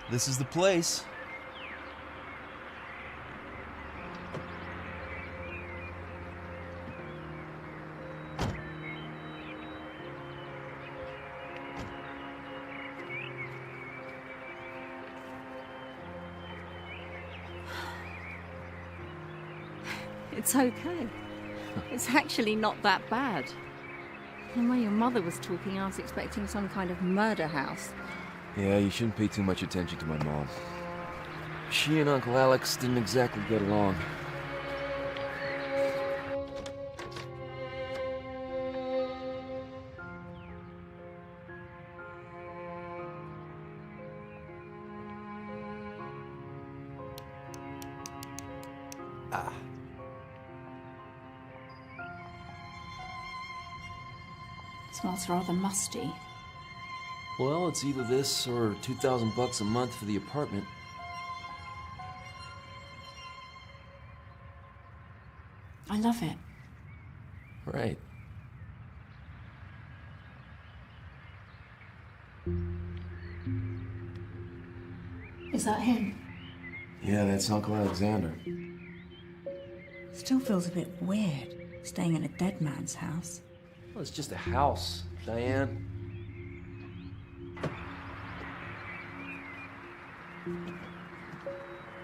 This is the place. It's okay. It's actually not that bad. The way your mother was talking, I was expecting some kind of murder house. Yeah, you shouldn't pay too much attention to my mom. She and Uncle Alex didn't exactly get along. Smells rather musty. Well, it's either this or $2,000 a month for the apartment. I love it. Right. Is that him? Yeah, that's Uncle Alexander. Still feels a bit weird, staying in a dead man's house. Well, it's just a house, Diane.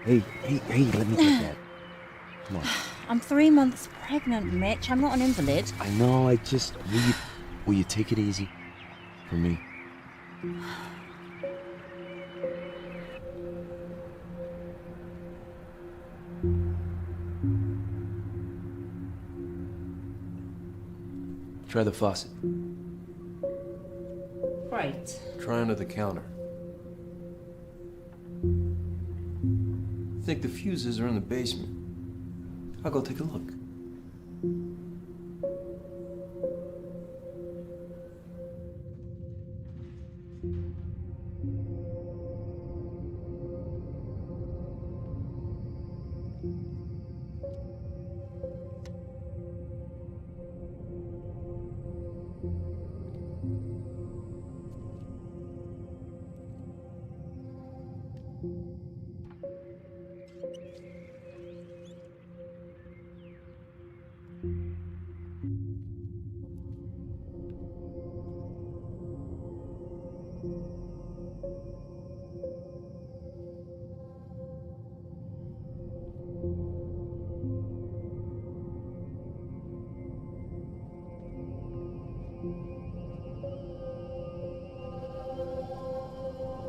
Hey, let me get that. Come on. I'm 3 months pregnant, Mitch. I'm not an invalid. I know, will you take it easy? For me. Try the faucet. Great. Try under the counter. I think the fuses are in the basement. I'll go take a look.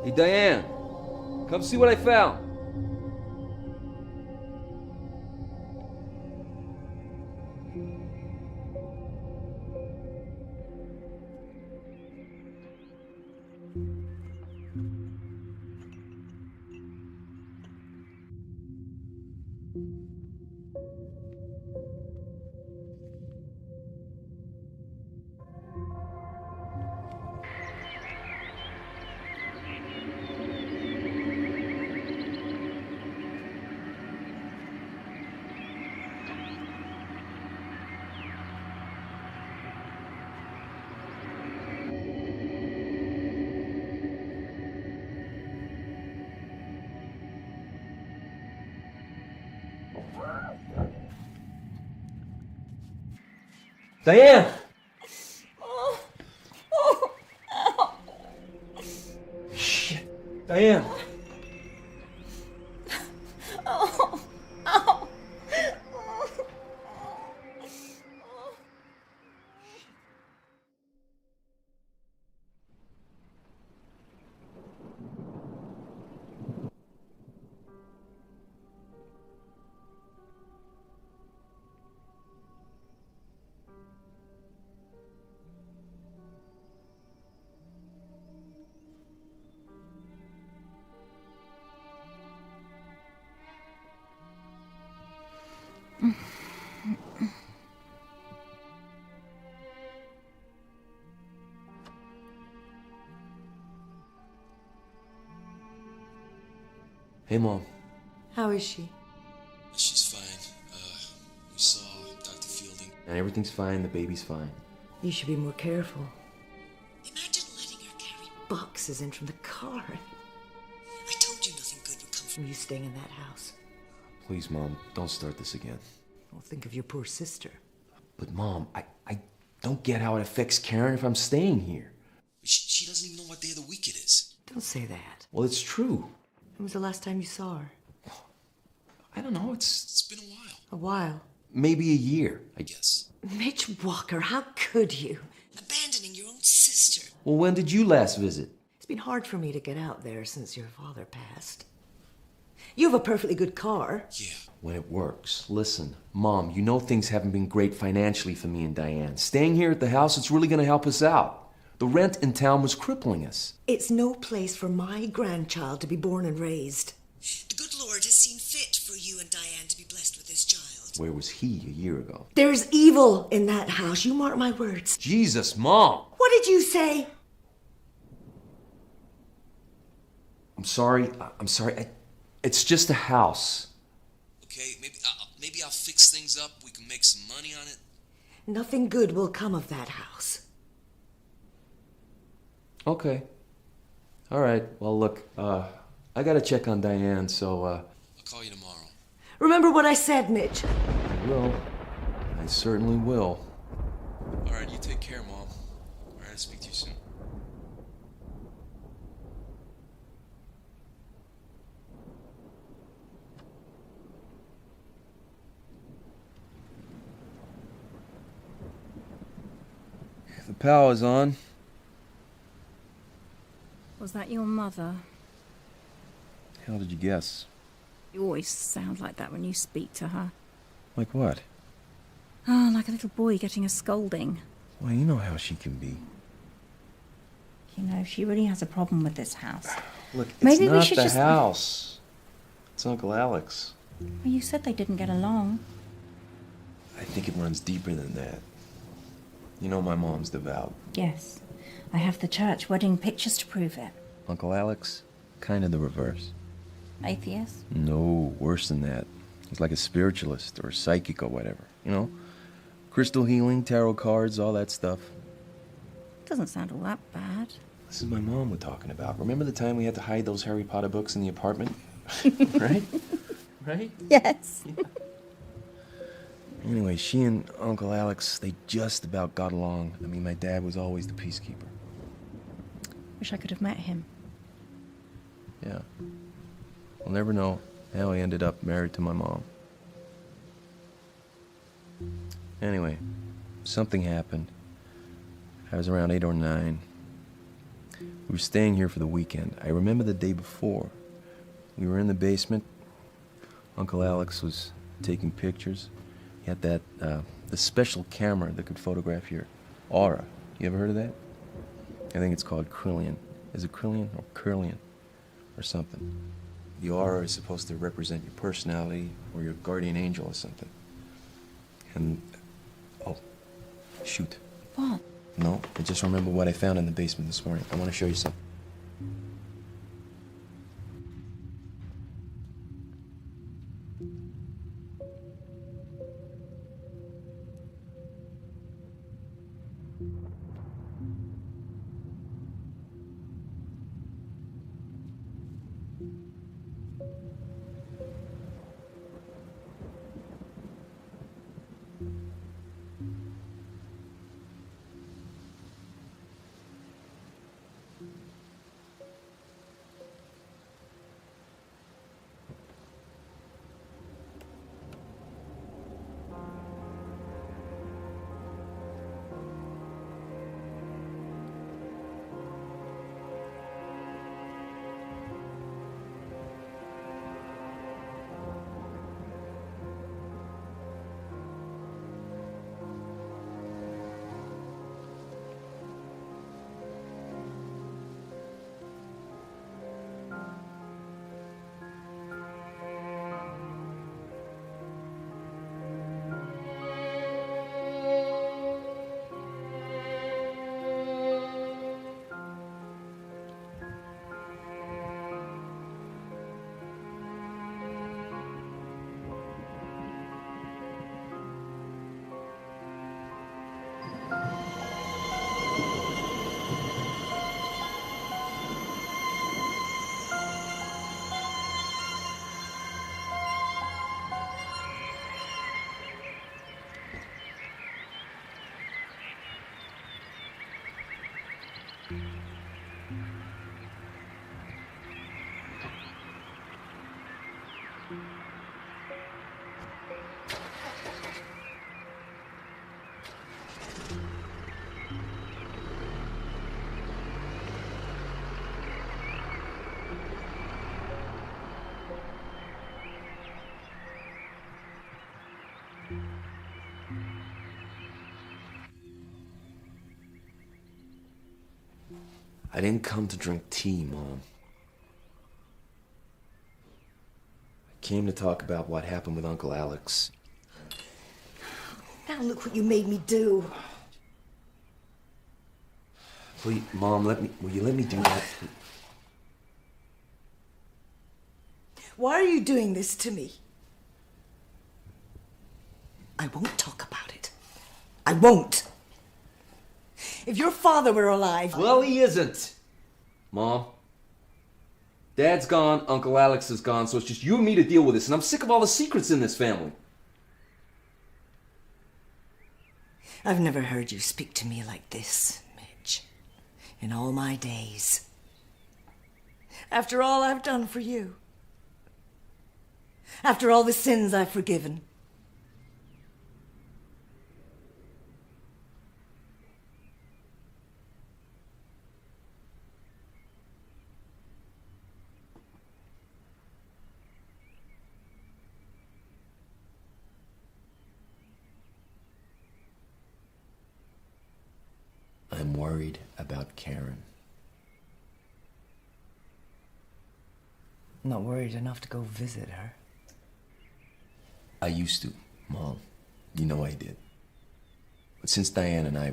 Hey, Diane, come see what I found. Diane! Shit. Diane! Hey, Mom. How is she? She's fine. We saw Dr. Fielding. And everything's fine, the baby's fine. You should be more careful. Imagine letting her carry boxes in from the car. I told from you staying in that house. Please, Mom, don't start this again. Well, think of your poor sister. But, Mom, I don't get how it affects Karen if I'm staying here. She doesn't even know what day of the week it is. Don't say that. Well, it's true. When was the last time you saw her? I don't know. It's been a while. A while. Maybe a year, I guess. Mitch Walker, how could you? Abandoning your own sister. Well, when did you last visit? It's been hard for me to get out there since your father passed. You have a perfectly good car. Yeah, when it works. Listen, Mom, you know things haven't been great financially for me and Diane. Staying here at the house, it's really going to help us out. The rent in town was crippling us. It's no place for my grandchild to be born and raised. The good Lord has seen fit for you and Diane to be blessed with this child. Where was he a year ago? There's evil in that house, you mark my words. Jesus, Mom! What did you say? I'm sorry. It's just a house. Okay, maybe I'll fix things up. We can make some money on it. Nothing good will come of that house. Okay. All right. Well, look, I gotta check on Diane, so, I'll call you tomorrow. Remember what I said, Mitch. I will. I certainly will. All right, you take care, Mom. All right, I'll speak to you soon. The power's on. Was that your mother? How did you guess? You always sound like that when you speak to her. Like what? Oh, like a little boy getting a scolding. Well, you know how she can be. You know, she really has a problem with this house. Look, it's Maybe we not should the just- house. It's Uncle Alex. Well, you said they didn't get along. I think it runs deeper than that. You know my mom's devout. Yes. I have the church wedding pictures to prove it. Uncle Alex? Kind of the reverse. Atheist? No, worse than that. He's like a spiritualist or a psychic or whatever. You know? Crystal healing, tarot cards, all that stuff. Doesn't sound all that bad. This is my mom we're talking about. Remember the time we had to hide those Harry Potter books in the apartment? Right? Right? Yes. Anyway, she and Uncle Alex, they just about got along. I mean, my dad was always the peacekeeper. Wish I could have met him. Yeah. We'll never know how he ended up married to my mom. Anyway, something happened. I was around 8 or 9. We were staying here for the weekend. I remember the day before. We were in the basement. Uncle Alex was taking pictures. He had that, the special camera that could photograph your aura. You ever heard of that? I think it's called Krillian. Is it Krillian or Curlian or something? The aura is supposed to represent your personality or your guardian angel or something. And, oh, shoot. What? No, I just remember what I found in the basement this morning. I want to show you something. I didn't come to drink tea, Mom. I came to talk about what happened with Uncle Alex. Now look what you made me do. Please, Mom, will you let me do that? Why are you doing this to me? I won't talk about it. I won't. If your father were alive... Well, he isn't. Mom. Dad's gone, Uncle Alex is gone, so it's just you and me to deal with this, and I'm sick of all the secrets in this family. I've never heard you speak to me like this, Midge, in all my days. After all I've done for you. After all the sins I've forgiven. I'm worried about Karen. I'm not worried enough to go visit her. I used to, Mom. You know I did. But since Diane and I...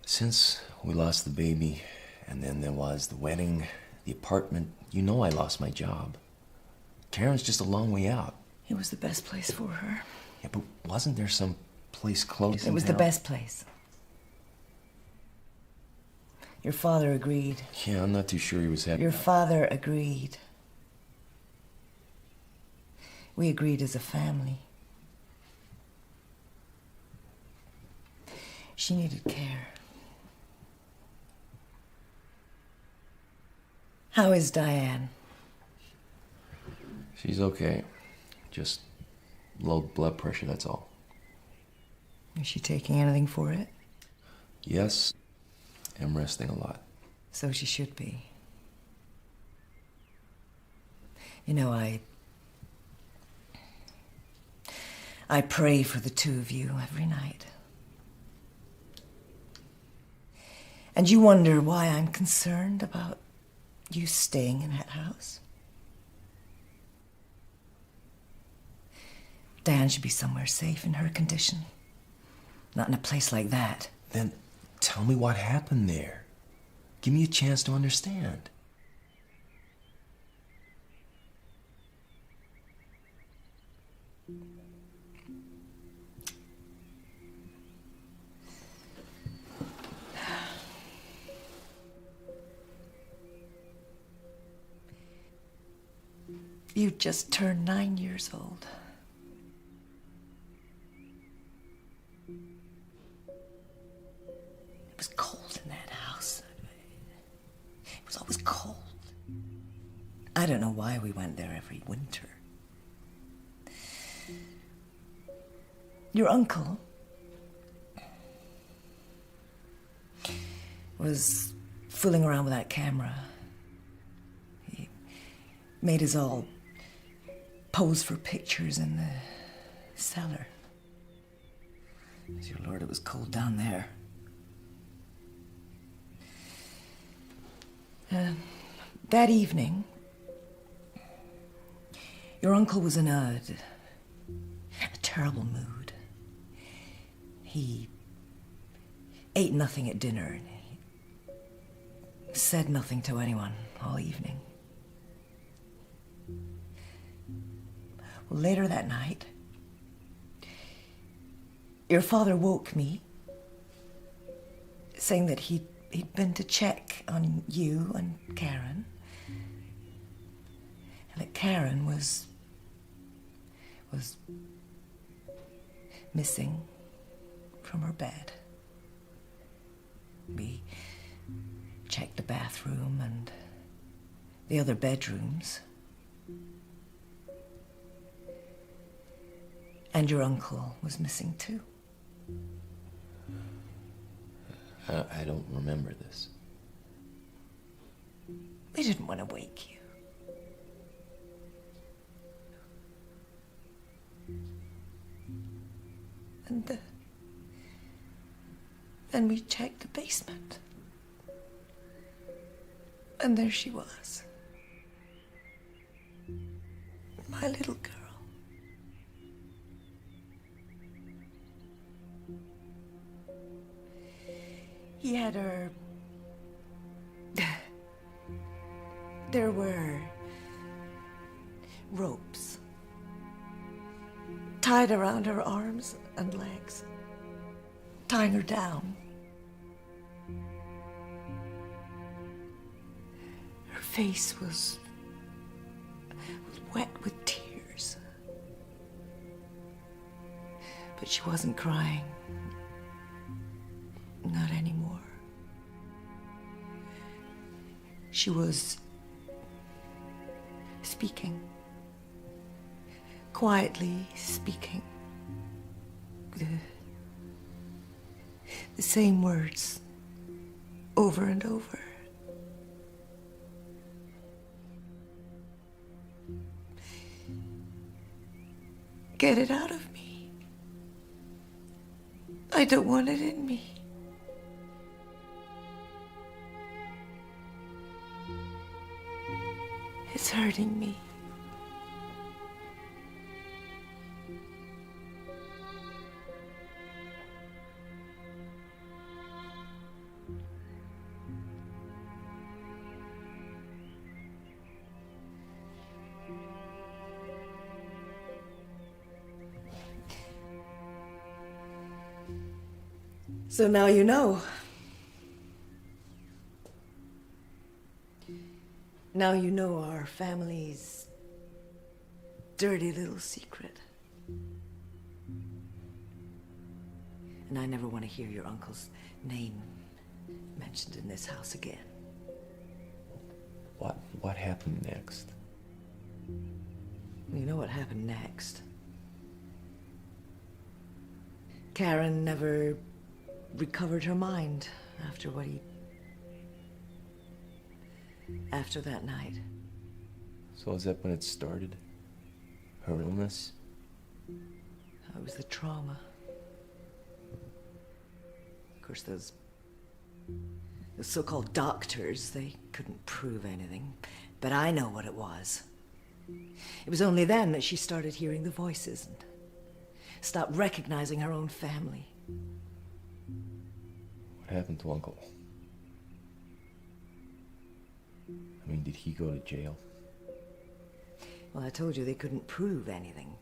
Since we lost the baby, and then there was the wedding, the apartment, you know I lost my job. Karen's just a long way out. It was the best place for her. Yeah, but wasn't there some place close? It was the best place. Your father agreed. Yeah, I'm not too sure he was happy. Your father agreed. We agreed as a family. She needed care. How is Diane? She's okay. Just low blood pressure, that's all. Is she taking anything for it? Yes, I'm resting a lot. So she should be. You know, I pray for the two of you every night. And you wonder why I'm concerned about you staying in that house? Diane should be somewhere safe in her condition. Not in a place like that. Then tell me what happened there. Give me a chance to understand. You just turned 9 years old. It was cold in that house. It was always cold. I don't know why we went there every winter. Your uncle was fooling around with that camera. He made us all pose for pictures in the cellar. Dear Lord, it was cold down there. That evening, your uncle was in a terrible mood. He ate nothing at dinner and he said nothing to anyone all evening. Well, later that night, your father woke me, saying that he'd been to check on you and Karen, and that Karen was missing from her bed. We checked the bathroom and the other bedrooms. And your uncle was missing too. I don't remember this. We didn't want to wake you. And then we checked the basement. And there she was. My little girl. He had her... There were ropes tied around her arms and legs, tying her down. Her face was wet with tears. But she wasn't crying. Not anymore. She was speaking. Quietly speaking. The same words over and over. Get it out of me. I don't want it in me. It's hurting me. So now you know. Now you know our family's dirty little secret. And I never want to hear your uncle's name mentioned in this house again. What happened next? You know what happened next. Karen never recovered her mind after after that night. So is that when it started? Her illness? It was the trauma. Of course, those so-called doctors, they couldn't prove anything. But I know what it was. It was only then that she started hearing the voices and stopped recognizing her own family. What happened to Uncle? I mean, did he go to jail? Well, I told you they couldn't prove anything.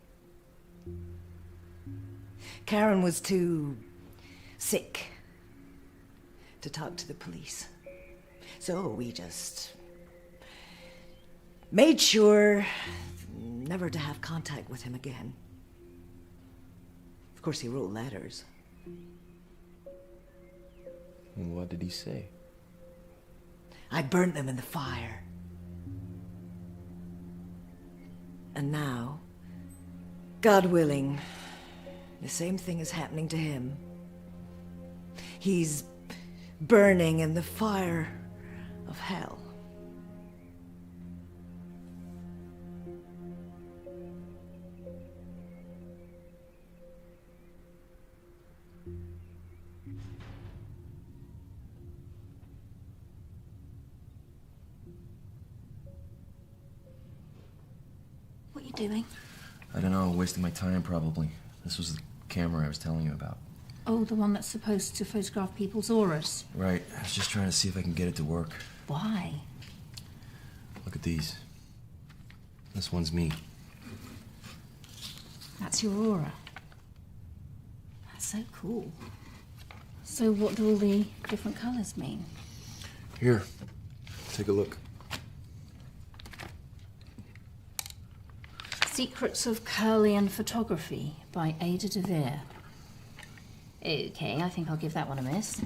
Karen was too sick to talk to the police. So we just made sure never to have contact with him again. Of course, he wrote letters. And what did he say? I burnt them in the fire. And now, God willing, the same thing is happening to him. He's burning in the fire of hell. What are you doing? I don't know, wasting my time probably. This was the camera I was telling you about. Oh, the one that's supposed to photograph people's auras. Right, I was just trying to see if I can get it to work. Why? Look at these. This one's me. That's your aura. That's so cool. So what do all the different colours mean? Here, take a look. Secrets of Curlian Photography by Ada DeVere. Okay, I think I'll give that one a miss.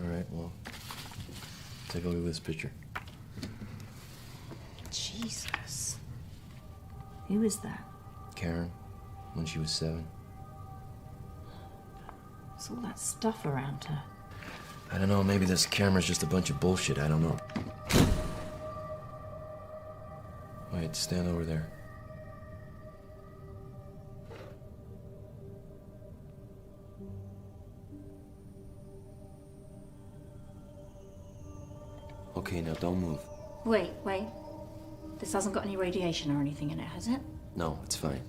All right, well, take a look at this picture. Jesus. Who is that? Karen, when she was 7. There's all that stuff around her. I don't know, maybe this camera's just a bunch of bullshit, I don't know. Wait, stand over there. Okay, now don't move. Wait. This hasn't got any radiation or anything in it, has it? No, it's fine.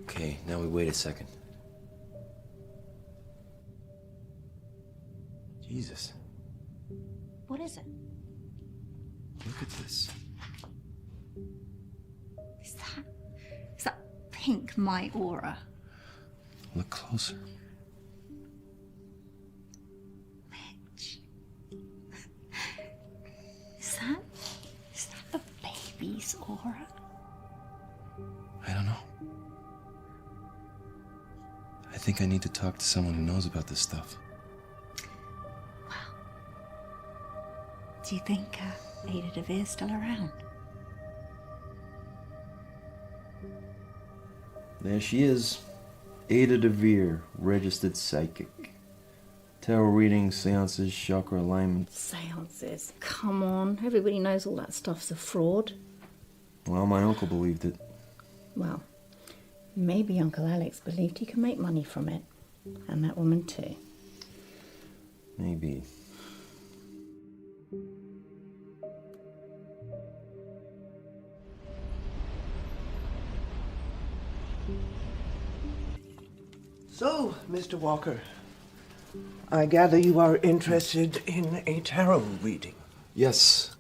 Okay, now we wait a second. Jesus, What is it? look at this. Is that pink my aura? Look closer. Mitch. Is that the baby's aura? I don't know. I think I need to talk to someone who knows about this stuff. Do you think Ada DeVere's still around? There she is. Ada DeVere, registered psychic. Tarot readings, seances, chakra alignment. Seances. Come on. Everybody knows all that stuff's a fraud. Well, my uncle believed it. Well, maybe Uncle Alex believed he could make money from it. And that woman too. Maybe. So, Mr. Walker, I gather you are interested in a tarot reading. Yes,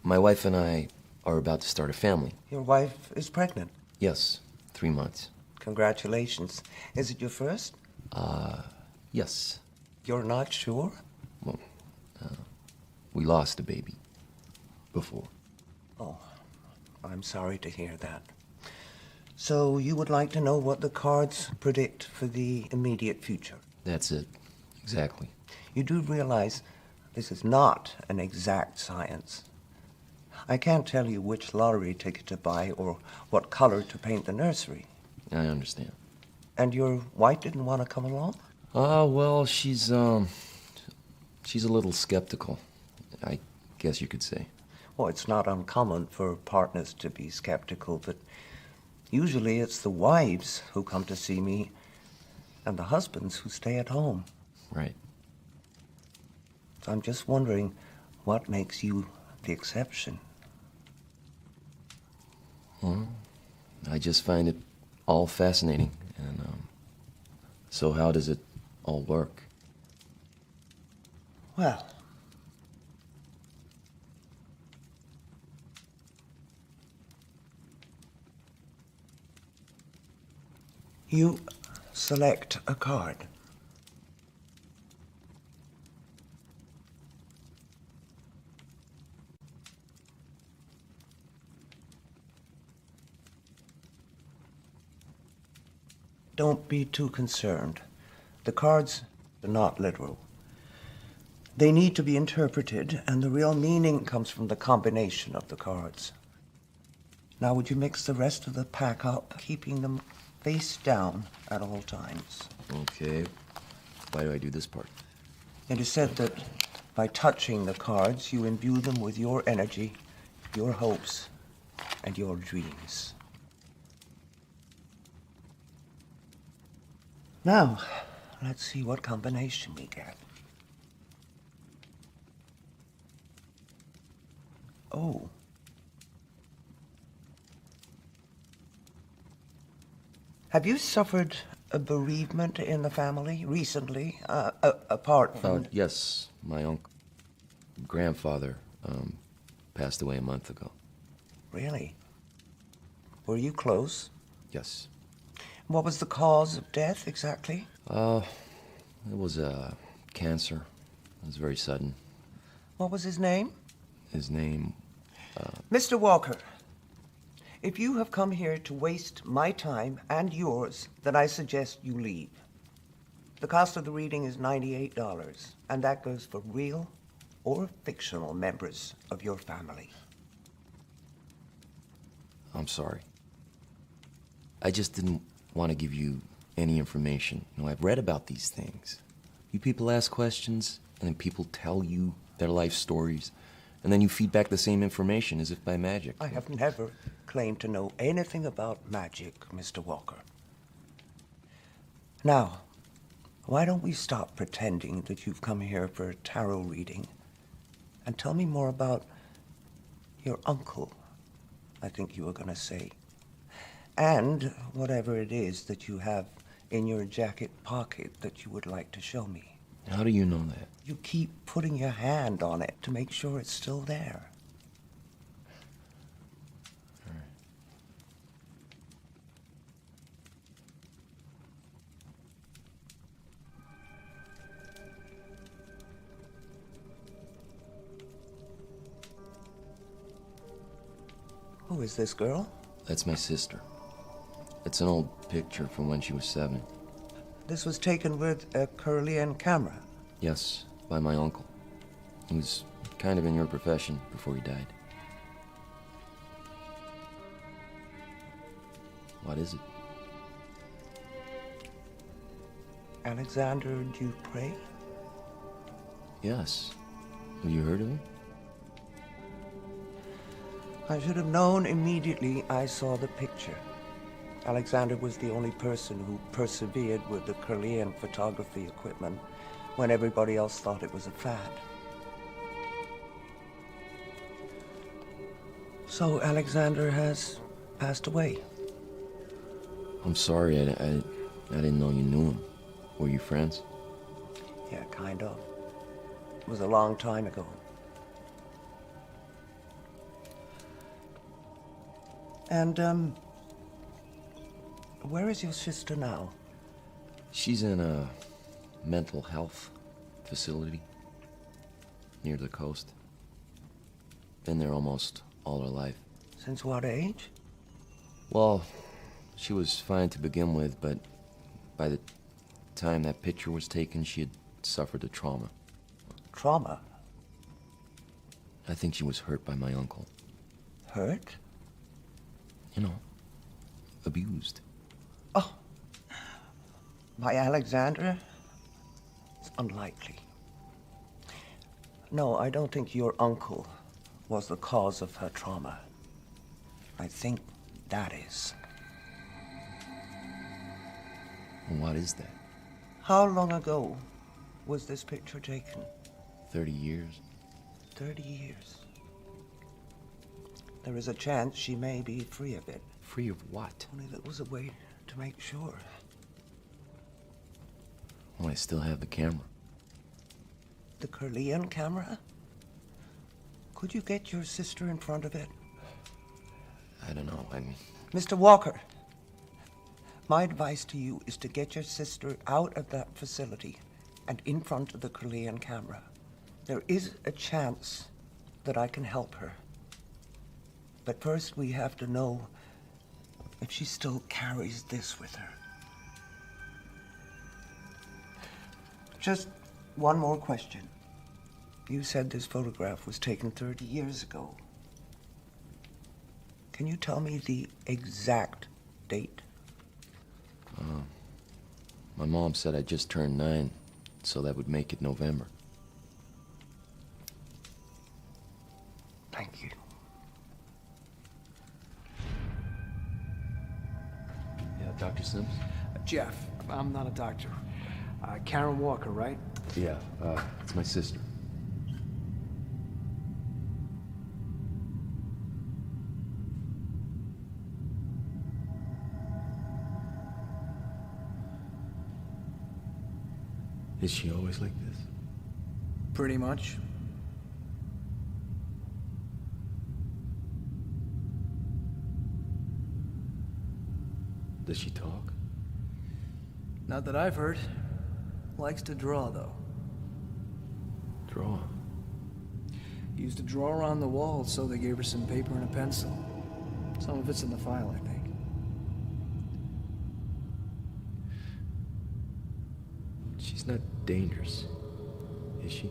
my wife and I are about to start a family. Your wife is pregnant. Yes, 3 months. Congratulations. Is it your first? Yes. You're not sure? Well, we lost a baby before. Oh, I'm sorry to hear that. So you would like to know what the cards predict for the immediate future? That's it. Exactly. You do realize this is not an exact science. I can't tell you which lottery ticket to buy or what color to paint the nursery. I understand. And your wife didn't want to come along? Well, she's a little skeptical, I guess you could say. Well, it's not uncommon for partners to be skeptical, but usually it's the wives who come to see me and the husbands who stay at home. Right. So I'm just wondering what makes you the exception. Well, I just find it all fascinating. And so how does it all work? Well, you select a card. Don't be too concerned. The cards are not literal. They need to be interpreted, and the real meaning comes from the combination of the cards. Now, would you mix the rest of the pack up, keeping them face down at all times? Okay. Why do I do this part? It is said that by touching the cards, you imbue them with your energy, your hopes, and your dreams. Now, let's see what combination we get. Oh. Have you suffered a bereavement in the family recently, apart from... Yes, my grandfather passed away a month ago. Really? Were you close? Yes. What was the cause of death, exactly? It was cancer. It was very sudden. What was his name? His name, Mr. Walker, If you have come here to waste my time and yours, then I suggest you leave. The cost of the reading is $98, and that goes for real or fictional members of your family. I'm sorry. I just didn't want to give you any information. You know, I've read about these things. You people ask questions, and then people tell you their life stories, and then you feed back the same information as if by magic. I have never claimed to know anything about magic, Mr. Walker. Now, why don't we stop pretending that you've come here for a tarot reading and tell me more about your uncle, I think you were going to say, and whatever it is that you have in your jacket pocket that you would like to show me. How do you know that? You keep putting your hand on it to make sure it's still there. All right. Who is this girl? That's my sister. It's an old picture from when she was 7. This was taken with a Kirlian camera. Yes, by my uncle. He was kind of in your profession before he died. What is it? Alexander Dupre? Yes. Have you heard of him? I should have known immediately I saw the picture. Alexander was the only person who persevered with the Kirlian photography equipment when everybody else thought it was a fad. So Alexander has passed away. I'm sorry, I didn't know you knew him. Were you friends? Yeah, kind of. It was a long time ago. And, where is your sister now? She's in a mental health facility near the coast. Been there almost all her life. Since what age? Well, she was fine to begin with, but by the time that picture was taken, she had suffered a trauma. Trauma? I think she was hurt by my uncle. Hurt? You know, abused. Oh, by Alexander? It's unlikely. No, I don't think your uncle was the cause of her trauma. I think that is. And what is that? How long ago was this picture taken? 30 years? 30 years. There is a chance she may be free of it. Free of what? Only there was a way to make sure. Well, I still have the camera. The Kirlian camera? Could you get your sister in front of it? I don't know, I mean... Mr. Walker, my advice to you is to get your sister out of that facility and in front of the Kirlian camera. There is a chance that I can help her. But first we have to know if she still carries this with her. Just one more question. You said this photograph was taken 30 years ago. Can you tell me the exact date? My mom said I just turned 9, so that would make it November. Thank you. Yeah, Dr. Sims? Jeff, I'm not a doctor. Karen Walker, right? Yeah, it's my sister. Is she always like this? Pretty much. Does she talk? Not that I've heard. Likes to draw, though. Draw? Used to draw on the wall, so they gave her some paper and a pencil. Some of it's in the file, I think. She's not dangerous, is she?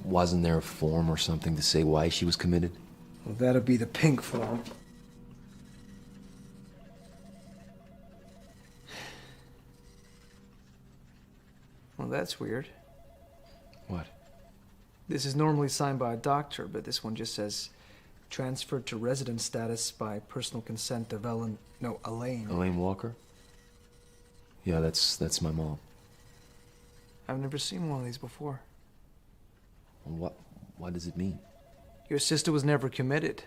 Wasn't there a form or something to say why she was committed? Well, that'd be the pink form. Well, that's weird. What? This is normally signed by a doctor, but this one just says transferred to resident status by personal consent of Elaine. Elaine Walker? Yeah, that's my mom. I've never seen one of these before. What does it mean? Your sister was never committed.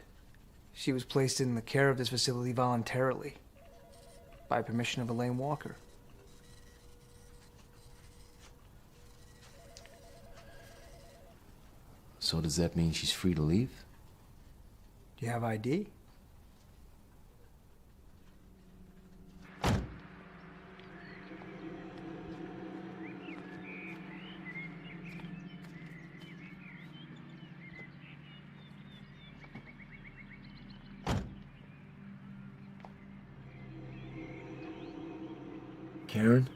She was placed in the care of this facility voluntarily, by permission of Elaine Walker. So does that mean she's free to leave? Do you have ID? Karen?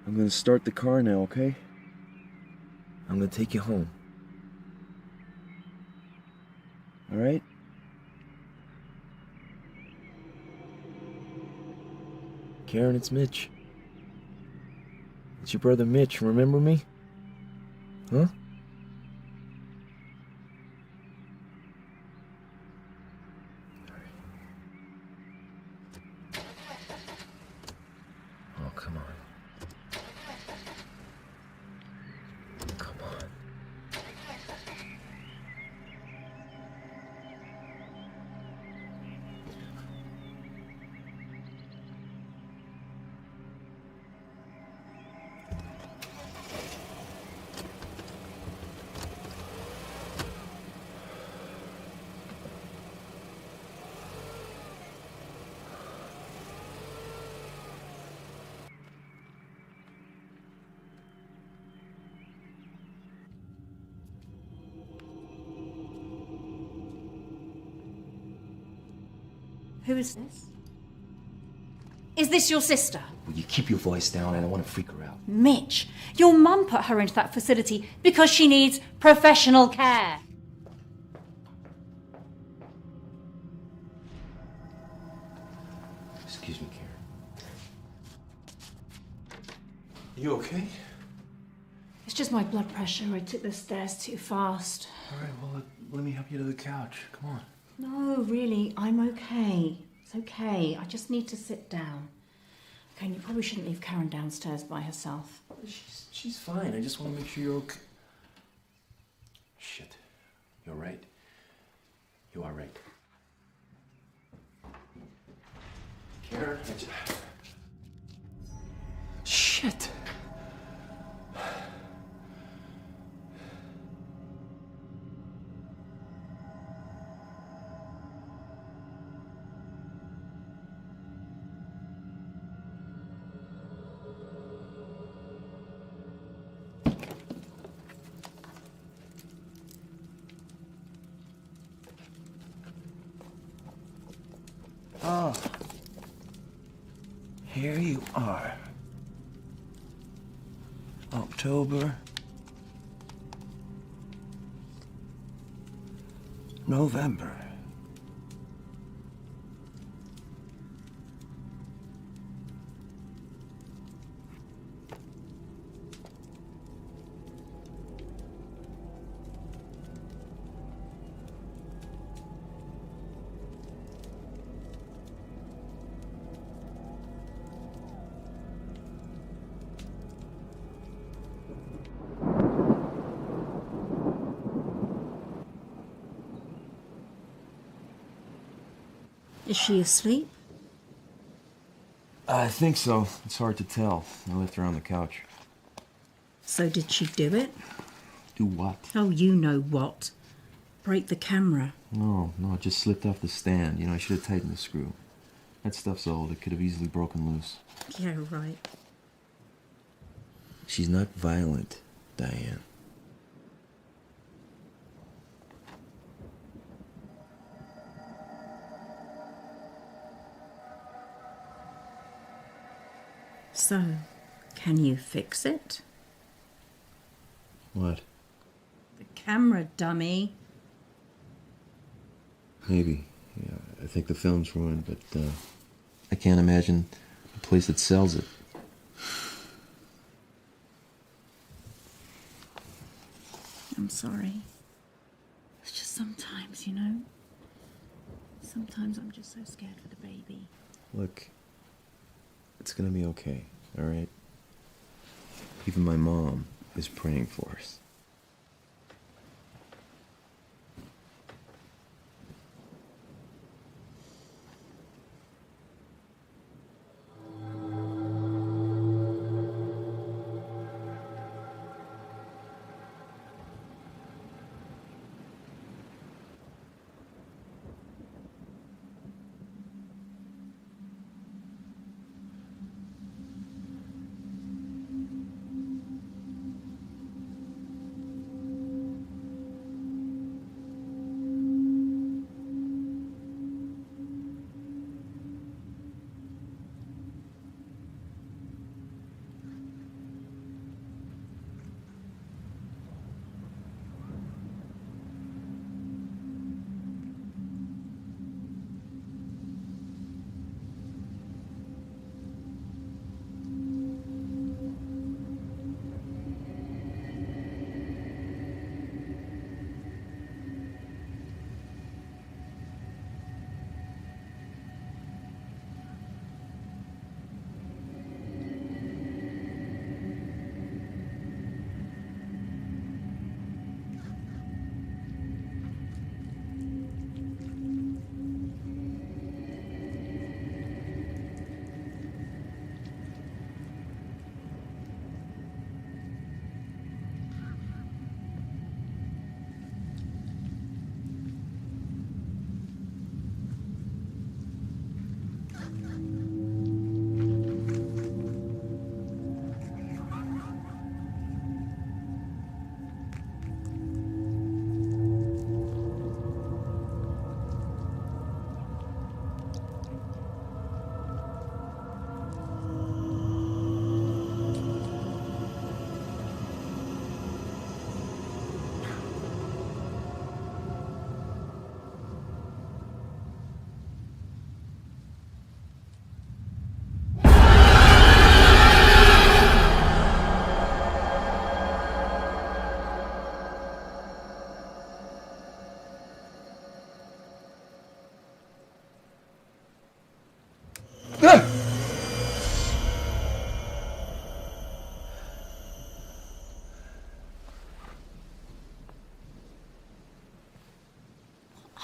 I'm gonna start the car now, okay? I'm gonna take you home. All right? Karen, it's Mitch. It's your brother Mitch, remember me? Huh? Oh, come on. Come on. Who is this? Is this your sister? Will you keep your voice down? I don't want to freak her out. Mitch, your mum put her into that facility because she needs professional care. Excuse me, Karen. You okay? It's just my blood pressure. I took the stairs too fast. All right, well, let me help you to the couch. Come on. No, really, I'm okay. It's okay. I just need to sit down. Okay, and you probably shouldn't leave Karen downstairs by herself. She's fine. I just want to make sure you're okay. Shit. You're right. You are right. Karen, Shit. Ah, here you are. October, November. Is she asleep? I think so. It's hard to tell. I left her on the couch. So did she do it? Do what? Oh, you know what. Break the camera. No, it just slipped off the stand. You know, I should have tightened the screw. That stuff's old. It could have easily broken loose. Yeah, right. She's not violent, Diane. So, can you fix it? What? The camera, dummy. Maybe. Yeah, I think the film's ruined, but I can't imagine a place that sells it. I'm sorry. It's just sometimes, you know? Sometimes I'm just so scared for the baby. Look, it's gonna be okay, all right? Even my mom is praying for us.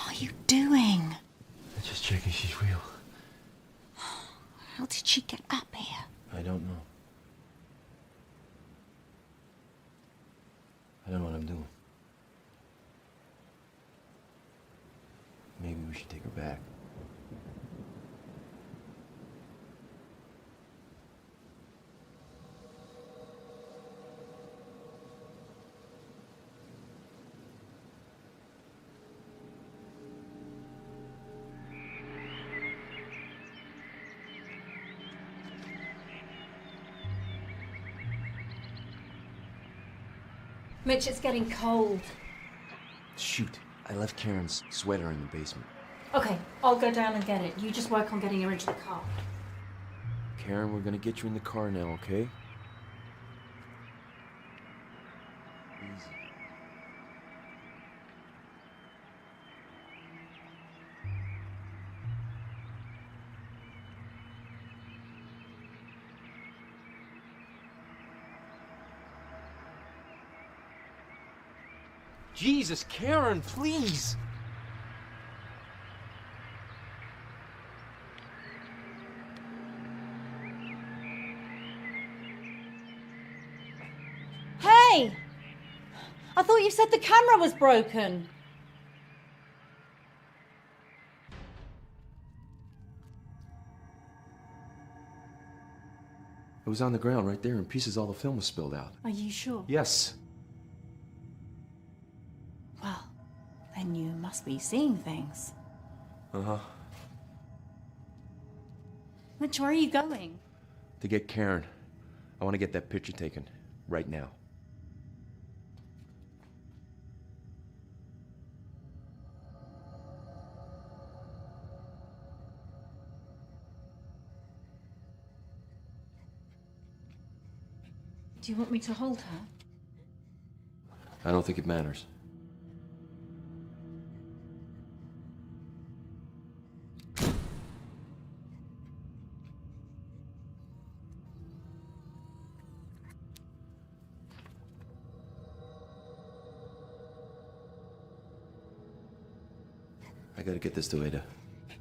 What are you doing? I'm just checking she's real. How did she get up here? I don't know. I don't know what I'm doing. Maybe we should take her back. Mitch, it's getting cold. Shoot, I left Karen's sweater in the basement. Okay, I'll go down and get it. You just work on getting her into the car. Karen, we're gonna get you in the car now, okay? Easy. Jesus, Karen, please! Hey! I thought you said the camera was broken. It was on the ground right there in pieces. All the film was spilled out. Are you sure? Yes. Well, then you must be seeing things. Uh-huh. Mitch, where are you going? To get Karen. I want to get that picture taken. Right now. Do you want me to hold her? I don't think it matters. I gotta get this to Ada.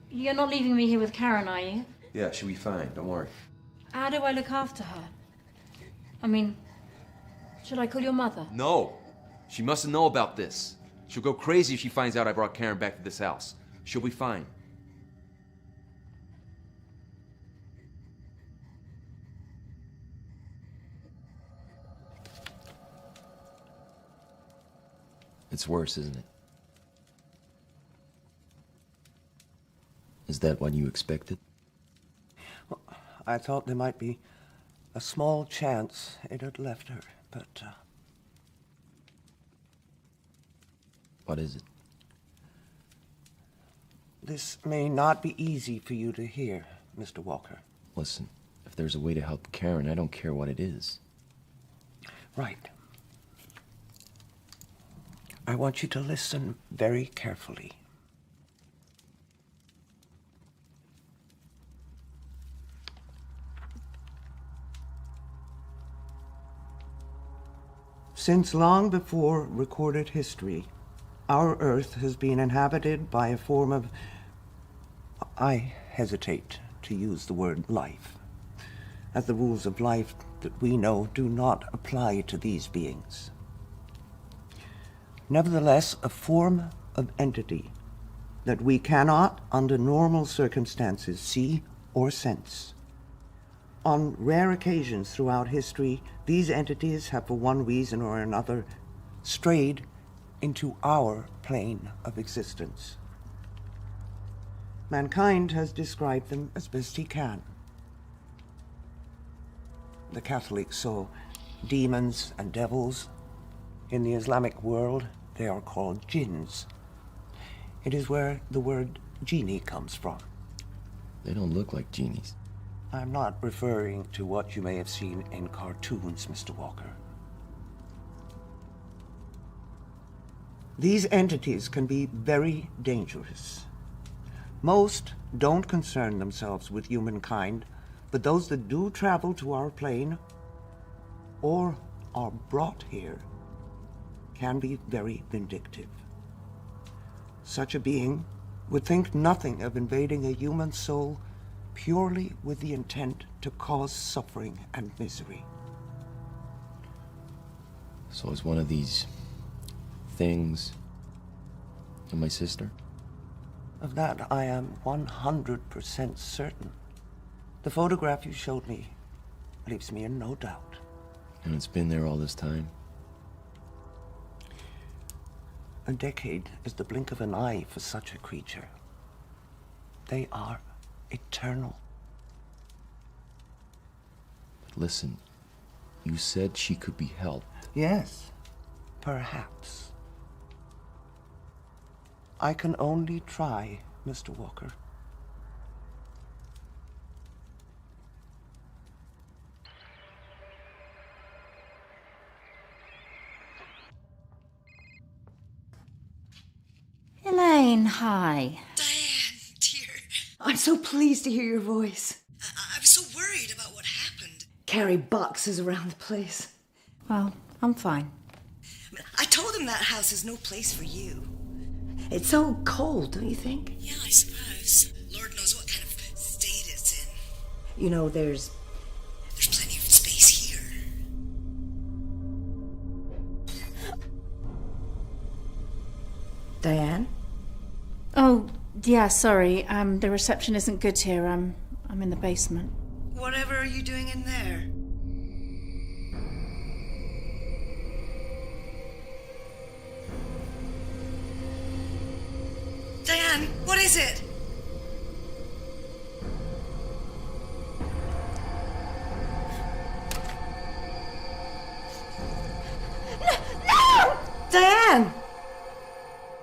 You're not leaving me here with Karen, are you? Yeah, she'll be fine. Don't worry. How do I look after her? I mean, should I call your mother? No! She mustn't know about this. She'll go crazy if she finds out I brought Karen back to this house. She'll be fine. It's worse, isn't it? Is that what you expected? Well, I thought there might be a small chance it had left her, but... What is it? This may not be easy for you to hear, Mr. Walker. Listen, if there's a way to help Karen, I don't care what it is. Right. I want you to listen very carefully. Since long before recorded history, our Earth has been inhabited by a form of... I hesitate to use the word life, as the rules of life that we know do not apply to these beings. Nevertheless, a form of entity that we cannot, under normal circumstances, see or sense. On rare occasions throughout history, these entities have, for one reason or another, strayed into our plane of existence. Mankind has described them as best he can. The Catholics saw demons and devils. In the Islamic world, they are called jinns. It is where the word genie comes from. They don't look like genies. I'm not referring to what you may have seen in cartoons, Mr. Walker. These entities can be very dangerous. Most don't concern themselves with humankind, but those that do travel to our plane or are brought here can be very vindictive. Such a being would think nothing of invading a human soul purely with the intent to cause suffering and misery. So is one of these things and my sister? Of that I am 100% certain. The photograph you showed me leaves me in no doubt. And it's been there all this time? A decade is the blink of an eye for such a creature. They are eternal. But listen, you said she could be helped. Yes, perhaps. I can only try, Mr. Walker. Elaine, hi. Diane, dear. I'm so pleased to hear your voice. I was so worried about what happened. Carry boxes around the place. Well, I'm fine. I told him that house is no place for you. It's so cold, don't you think? Yeah, I suppose. Lord knows what kind of state it's in. You know, there's plenty of space here. Diane? Oh, yeah, sorry. The reception isn't good here. I'm in the basement. Whatever are you doing in there? Diane, what is it?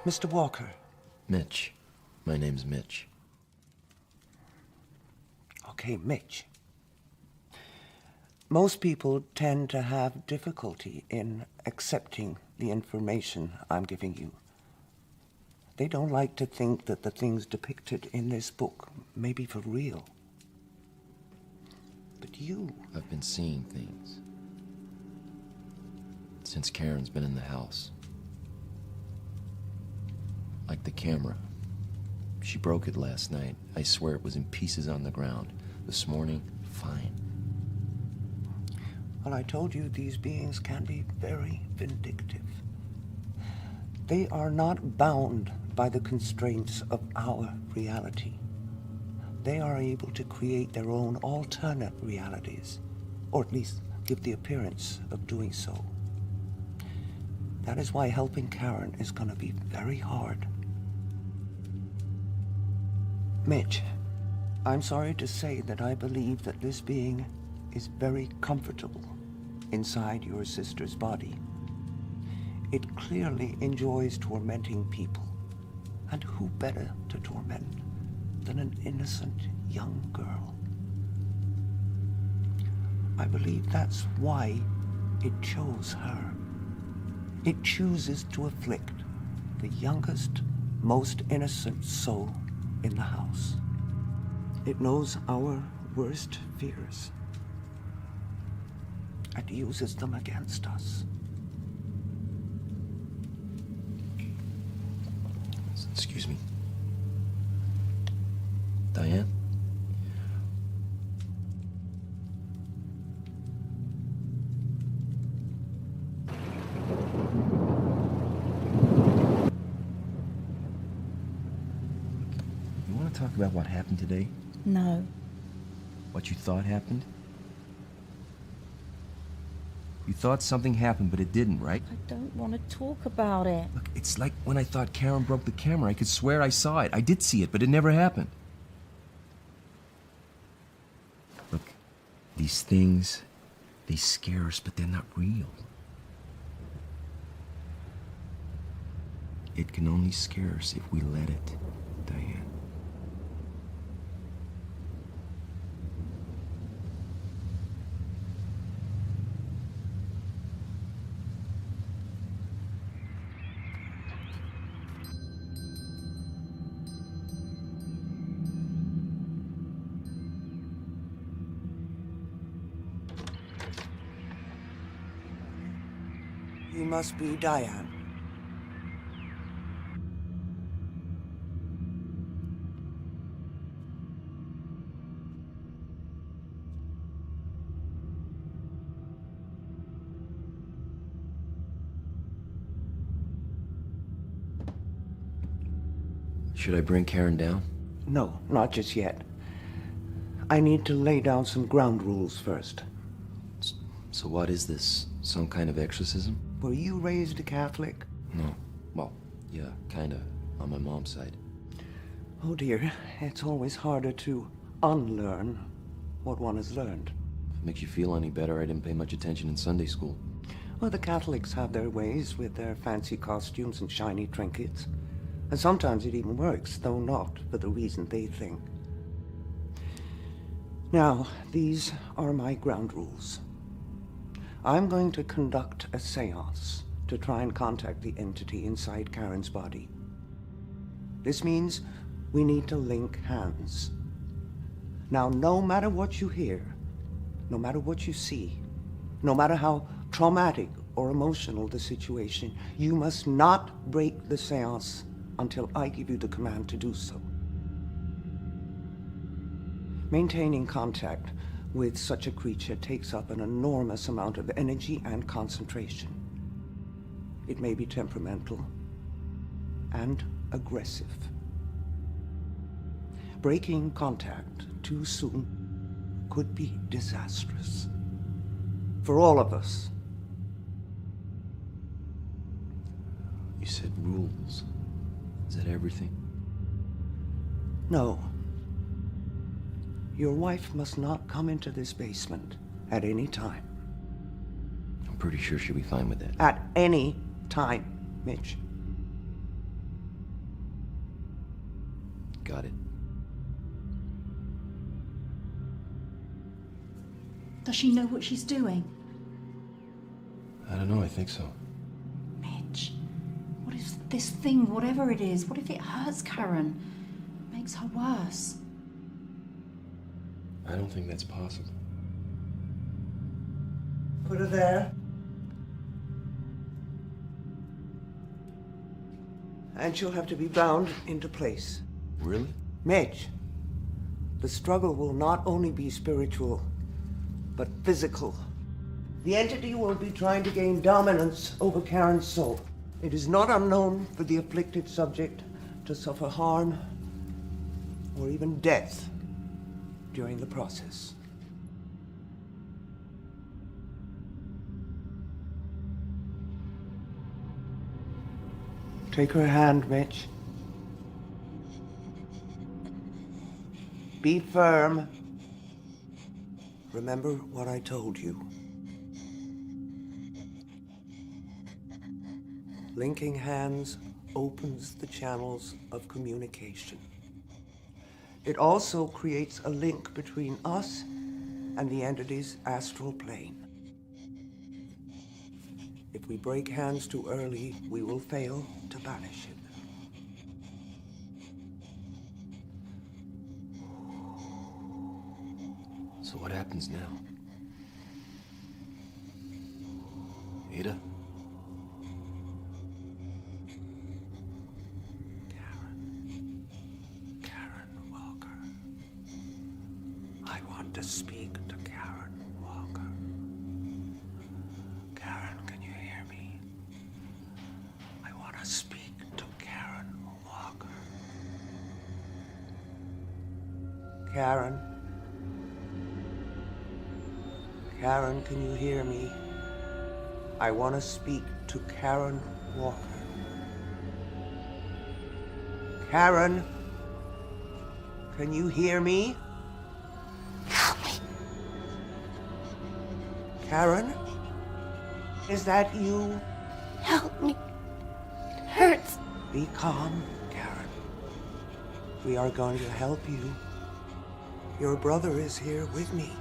Mr. Walker. Mitch. My name's Mitch. Okay, Mitch. Most people tend to have difficulty in accepting the information I'm giving you. They don't like to think that the things depicted in this book may be for real. But you... I've been seeing things since Karen's been in the house. Like the camera. She broke it last night. I swear it was in pieces on the ground. This morning, fine. Well, I told you these beings can be very vindictive. They are not bound by the constraints of our reality. They are able to create their own alternate realities, or at least give the appearance of doing so. That is why helping Karen is going to be very hard. Mitch, I'm sorry to say that I believe that this being is very comfortable inside your sister's body. It clearly enjoys tormenting people. And who better to torment than an innocent young girl? I believe that's why it chose her. It chooses to afflict the youngest, most innocent soul in the house. It knows our worst fears and uses them against us. Excuse me. Diane? You want to talk about what happened today? No. What you thought happened? You thought something happened, but it didn't, right? I don't want to talk about it. Look, it's like when I thought Karen broke the camera. I could swear I saw it. I did see it, but it never happened. Look, these things, they scare us, but they're not real. It can only scare us if we let it, Diane. You must be Diane. Should I bring Karen down? No, not just yet. I need to lay down some ground rules first. So what is this? Some kind of exorcism? Were you raised a Catholic? No. Well, yeah, kinda, on my mom's side. Oh dear, it's always harder to unlearn what one has learned. If it makes you feel any better, I didn't pay much attention in Sunday school. Well, the Catholics have their ways with their fancy costumes and shiny trinkets. And sometimes it even works, though not for the reason they think. Now, these are my ground rules. I'm going to conduct a seance to try and contact the entity inside Karen's body. This means we need to link hands. Now, no matter what you hear, no matter what you see, no matter how traumatic or emotional the situation, you must not break the seance until I give you the command to do so. Maintaining contact with such a creature takes up an enormous amount of energy and concentration. It may be temperamental and aggressive. Breaking contact too soon could be disastrous for all of us. You said rules. Is that everything? No. Your wife must not come into this basement at any time. I'm pretty sure she'll be fine with that. At any time, Mitch. got it. Does she know what she's doing? I don't know, I think so. Mitch, what if this thing, whatever it is, what if it hurts Karen? Makes her worse? I don't think that's possible. Put her there. And she'll have to be bound into place. Really? Mitch, the struggle will not only be spiritual, but physical. The entity will be trying to gain dominance over Karen's soul. It is not unknown for the afflicted subject to suffer harm or even death during the process. Take her hand, Mitch. Be firm. Remember what I told you. Linking hands opens the channels of communication. It also creates a link between us and the entity's astral plane. If we break hands too early, we will fail to banish it. So what happens now? Ada? Karen Walker. I want to speak to Karen Walker. Karen, can you hear me? I want to speak to Karen Walker. Karen? Karen, can you hear me? I want to speak to Karen Walker. Karen? Can you hear me? Help me. Karen? Is that you? Help me. It hurts. Be calm, Karen. We are going to help you. Your brother is here with me.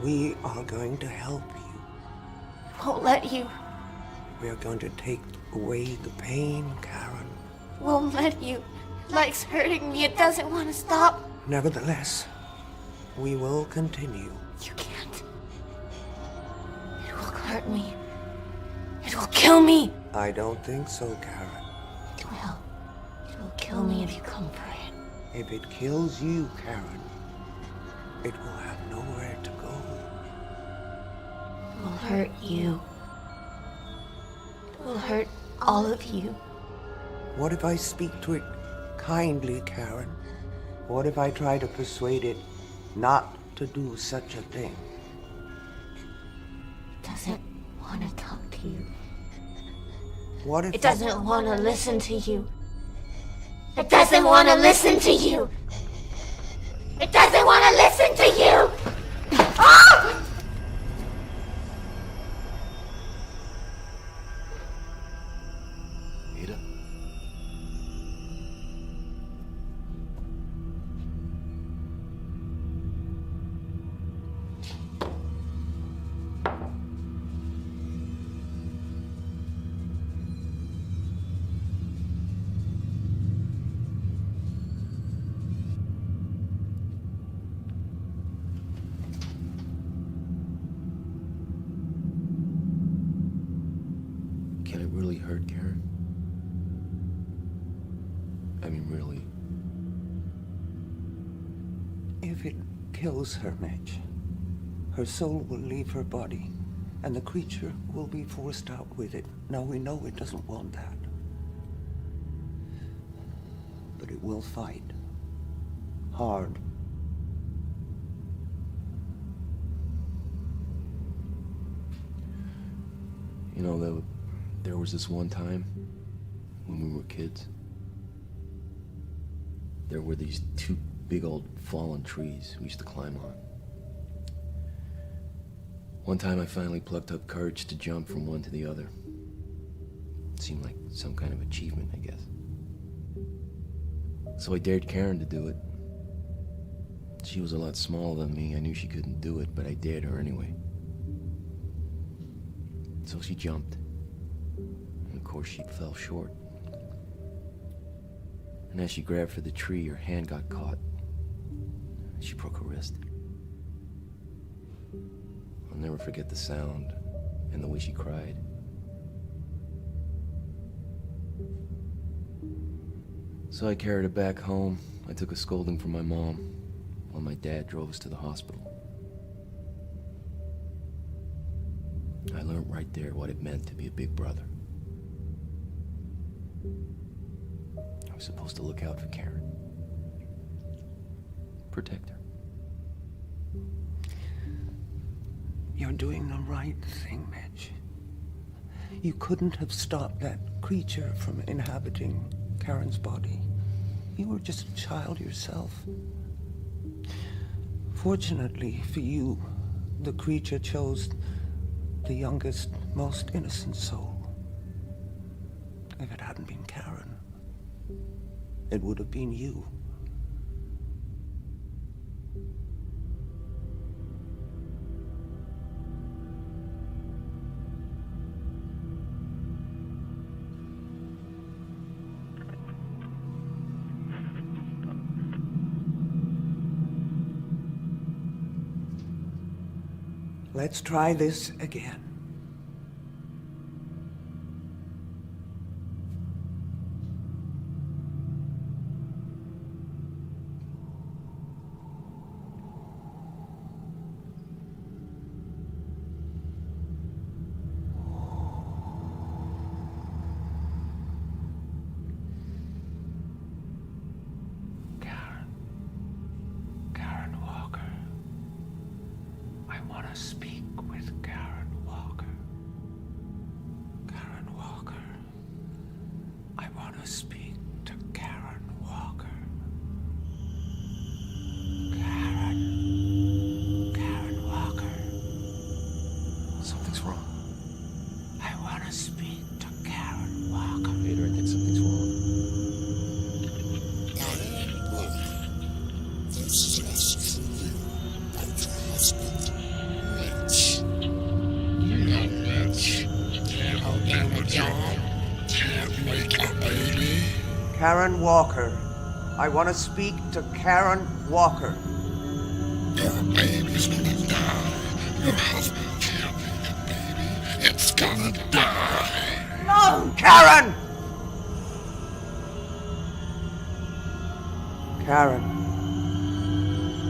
We are going to help you. Won't let you. We are going to take away the pain, Karen. Won't let you. Like's hurting me. It doesn't want to stop. Nevertheless, we will continue. You can't. It will hurt me. It will kill me. I don't think so, Karen. It will. It will kill me if you come for it. If it kills you, Karen, it will have nowhere to go. It will hurt you. It will hurt all of you. What if I speak to it kindly, Karen? What if I try to persuade it not to do such a thing? It doesn't want to talk to you. What if It doesn't want to listen to you. It doesn't want to listen to you. It doesn't want to listen to you. Ah! Ada? Can it really hurt Karen? I mean, really? If it kills her, Mitch, her soul will leave her body, and the creature will be forced out with it. Now, we know it doesn't want that. But it will fight. Hard. You know, there was this one time when we were kids. There were these two big old fallen trees we used to climb on. One time I finally plucked up courage to jump from one to the other. It seemed like some kind of achievement, I guess. So I dared Karen to do it. She was a lot smaller than me. I knew she couldn't do it, but I dared her anyway. So she jumped. And of course she fell short. And as she grabbed for the tree, her hand got caught. She broke her wrist. I'll never forget the sound and the way she cried. So I carried her back home. I took a scolding from my mom while my dad drove us to the hospital. I learned right there what it meant to be a big brother. I was supposed to look out for Karen. Protect her. You're doing the right thing, Mitch. You couldn't have stopped that creature from inhabiting Karen's body. You were just a child yourself. Fortunately for you, the creature chose the youngest, most innocent soul. If it hadn't been Karen, it would have been you. Let's try this again. Karen Walker. I want to speak with Karen Walker. Karen Walker. I want to speak to Karen Walker. Karen Walker. Something's wrong. I want to speak to Karen Walker. Peter, I think something's wrong. This is for you, and your husband, Mitch. You know Mitch. Can't get a job. Can't make a baby. Karen Walker. I want to speak to Karen Walker. Your baby's gonna die. Your husband can't make a baby. It's gonna die. No, Karen!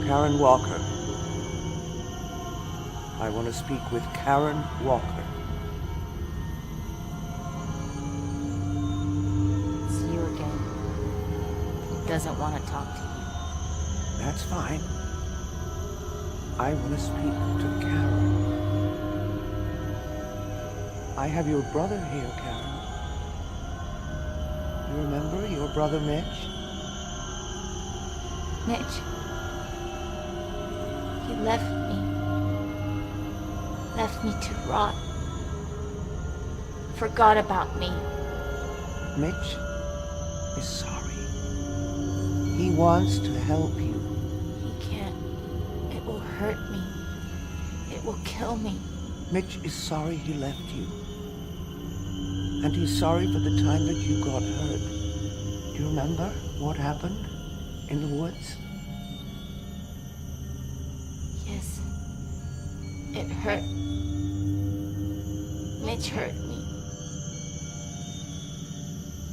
Karen Walker. I want to speak with Karen Walker. It's you again. He doesn't want to talk to you. That's fine. I want to speak to Karen. I have your brother here, Karen. You remember your brother Mitch? Mitch. He left me. Left me to rot. Forgot about me. Mitch is sorry. He wants to help you. He can't. It will hurt me. It will kill me. Mitch is sorry he left you. And he's sorry for the time that you got hurt. Do you remember what happened in the woods? Yes. It hurt. Mitch hurt me.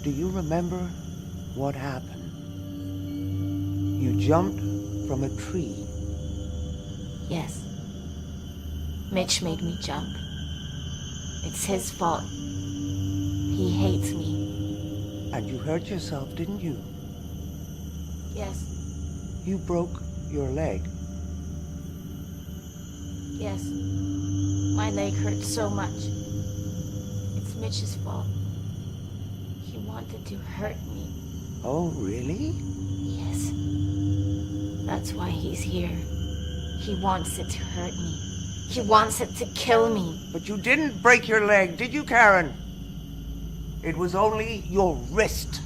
Do you remember what happened? You jumped from a tree. Yes. Mitch made me jump. It's his fault. He hates me. And you hurt yourself, didn't you? Yes. You broke your leg. Yes. My leg hurts so much. It's Mitch's fault. He wanted to hurt me. Oh, really? Yes. That's why he's here. He wants it to hurt me. He wants it to kill me. But you didn't break your leg, did you, Karen? It was only your wrist.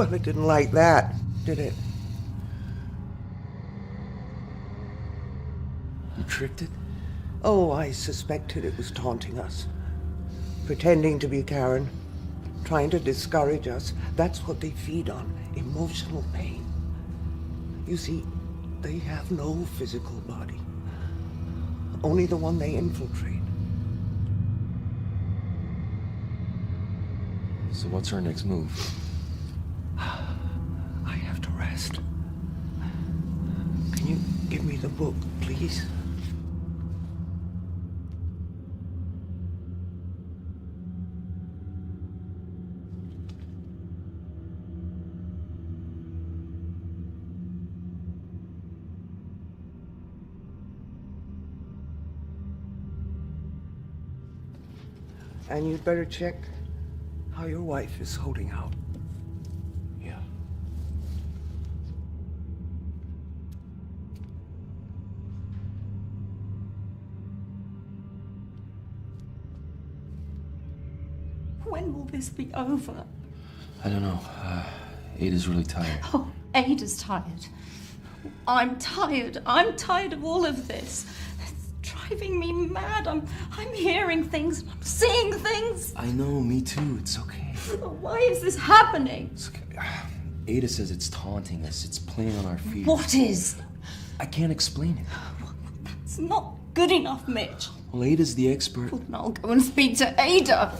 Well, it didn't like that, did it? You tricked it? Oh, I suspected it was taunting us. Pretending to be Karen. Trying to discourage us. That's what they feed on. Emotional pain. You see, they have no physical body. Only the one they infiltrate. So what's our next move? I have to rest. Can you give me the book, please? And you'd better check how your wife is holding out. Yeah. When will this be over? I don't know. Ada's really tired. Oh, Ada's tired. I'm tired. I'm tired of all of this. It's driving me mad. I'm hearing things. I'm seeing things. I know, me too. It's okay. Why is this happening? It's okay. Ada says it's taunting us. It's playing on our fears. What is? I can't explain it. It's not good enough, Mitch. Well, Ada's the expert. Well, then I'll go and speak to Ada.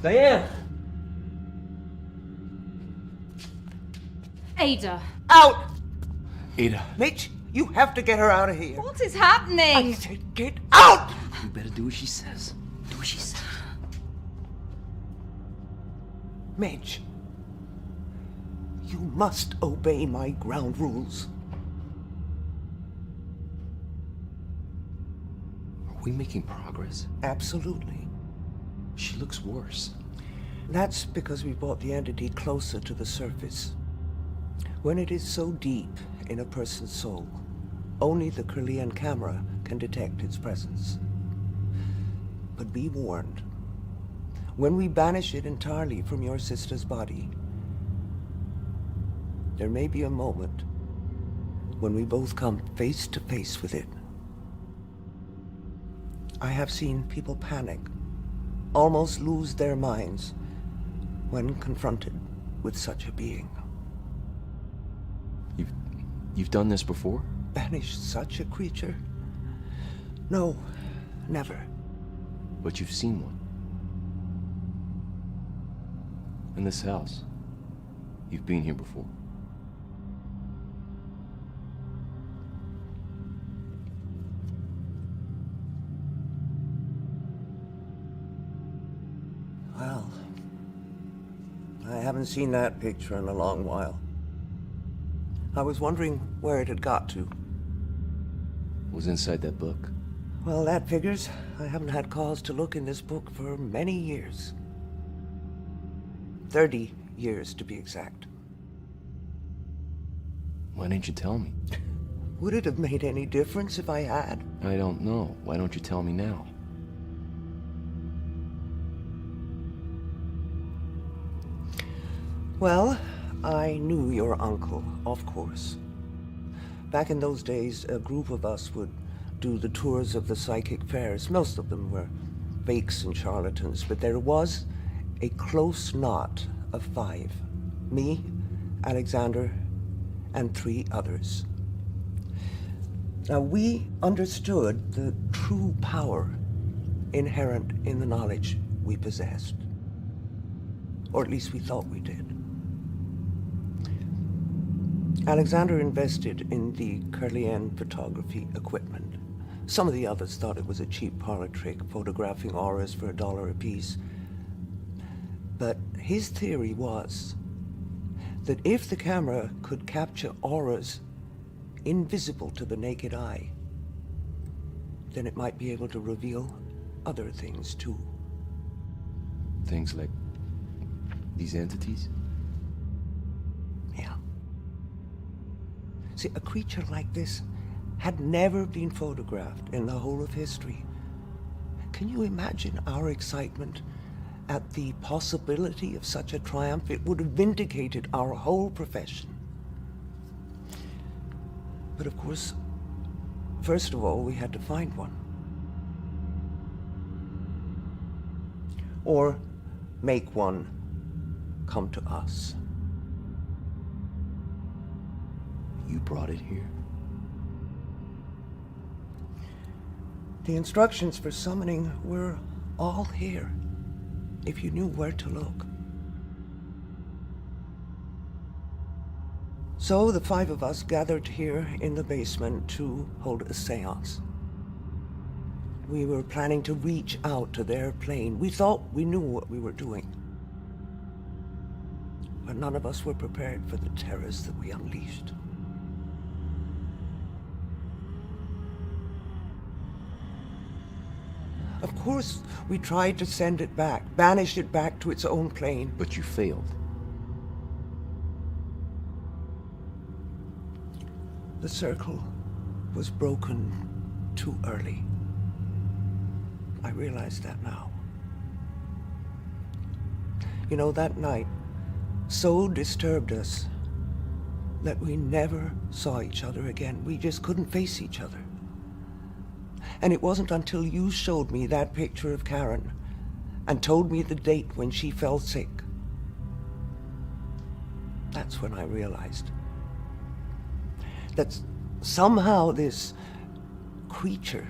Diane! Ada. Out! Ada. Mitch, you have to get her out of here. What is happening? I said get out! You better do what she says. Do what she says. Mitch, you must obey my ground rules. Are we making progress? Absolutely. She looks worse. That's because we brought the entity closer to the surface. When it is so deep in a person's soul, only the Kirlian camera can detect its presence. But be warned, when we banish it entirely from your sister's body, there may be a moment when we both come face to face with it. I have seen people panic, almost lose their minds when confronted with such a being. You've done this before? Banished such a creature? No, never. But you've seen one. In this house. You've been here before. Well, I haven't seen that picture in a long while. I was wondering where it had got to. It was inside that book. Well, that figures. I haven't had cause to look in this book for many years. 30 years, to be exact. Why didn't you tell me? Would it have made any difference if I had? I don't know. Why don't you tell me now? Well, I knew your uncle, of course. Back in those days, a group of us would do the tours of the psychic fairs. Most of them were fakes and charlatans, but there was a close knot of 5. Me, Alexander, and 3 others. Now, we understood the true power inherent in the knowledge we possessed. Or at least we thought we did. Alexander invested in the Kirlian photography equipment. Some of the others thought it was a cheap parlor trick, photographing auras for $1 apiece. But his theory was that if the camera could capture auras invisible to the naked eye, then it might be able to reveal other things too. Things like these entities? Yeah. See, a creature like this had never been photographed in the whole of history. Can you imagine our excitement at the possibility of such a triumph, it would have vindicated our whole profession. But of course, first of all, we had to find one. Or make one come to us. You brought it here. The instructions for summoning were all here, if you knew where to look. So the 5 of us gathered here in the basement to hold a seance. We were planning to reach out to their plane. We thought we knew what we were doing. But none of us were prepared for the terrors that we unleashed. Of course, we tried to send it back, banish it back to its own plane. But you failed. The circle was broken too early. I realize that now. You know, that night so disturbed us that we never saw each other again. We just couldn't face each other. And it wasn't until you showed me that picture of Karen and told me the date when she fell sick. That's when I realized that somehow this creature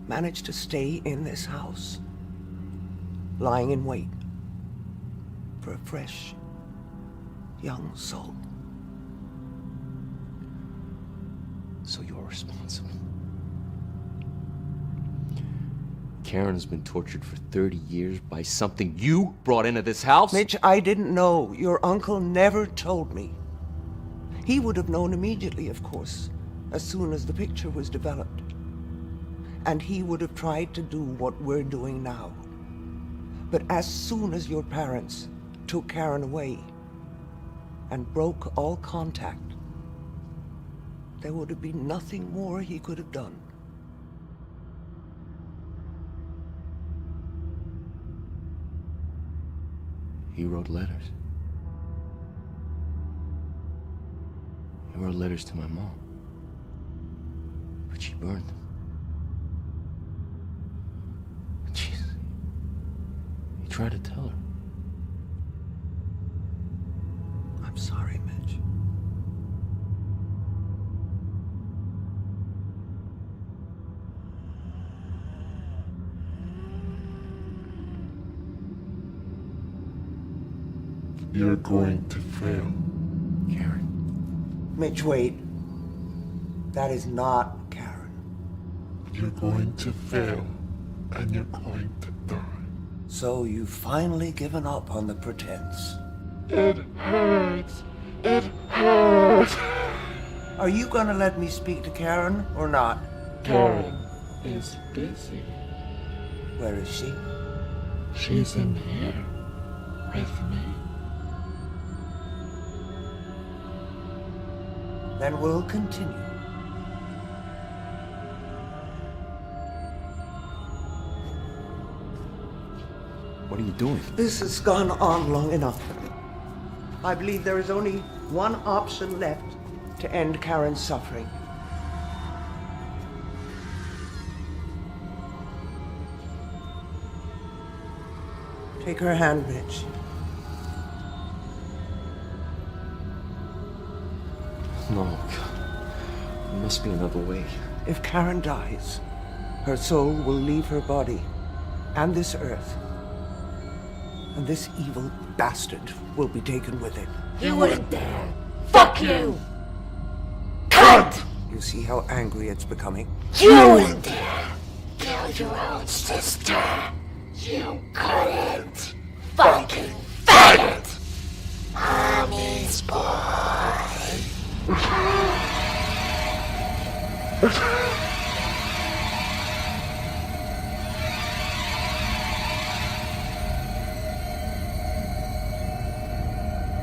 managed to stay in this house, lying in wait for a fresh, young soul. So you're responsible. Karen has been tortured for 30 years by something you brought into this house? Mitch, I didn't know. Your uncle never told me. He would have known immediately, of course, as soon as the picture was developed. And he would have tried to do what we're doing now. But as soon as your parents took Karen away and broke all contact, there would have been nothing more he could have done. He wrote letters. He wrote letters to my mom. But she burned them. Jesus. He tried to tell her. I'm sorry, Mitch. You're going to fail. Karen. Mitch, wait. That is not Karen. You're going to fail, and you're going to die. So you've finally given up on the pretense. It hurts. It hurts. Are you gonna let me speak to Karen or not? Karen is busy. Where is she? She's in here with me. Then we'll continue. What are you doing? This has gone on long enough. I believe there is only one option left to end Karen's suffering. Take her hand, Mitch. No, God. There must be another way. If Karen dies, her soul will leave her body and this earth. And this evil bastard will be taken with it. You wouldn't dare. Fuck you! Cunt! You see how angry it's becoming? You wouldn't dare kill your own sister. You couldn't. Fucking faggot! Mommy's boy.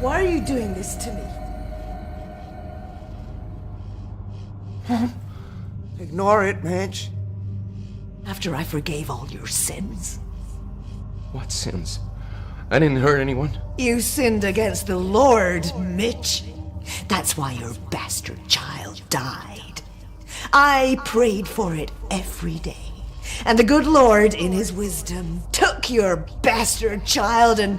Why are you doing this to me? Ignore it, Mitch. After I forgave all your sins? What sins? I didn't hurt anyone. You sinned against the Lord, Mitch. That's why your bastard child died. I prayed for it every day. And the good Lord, in his wisdom, took your bastard child and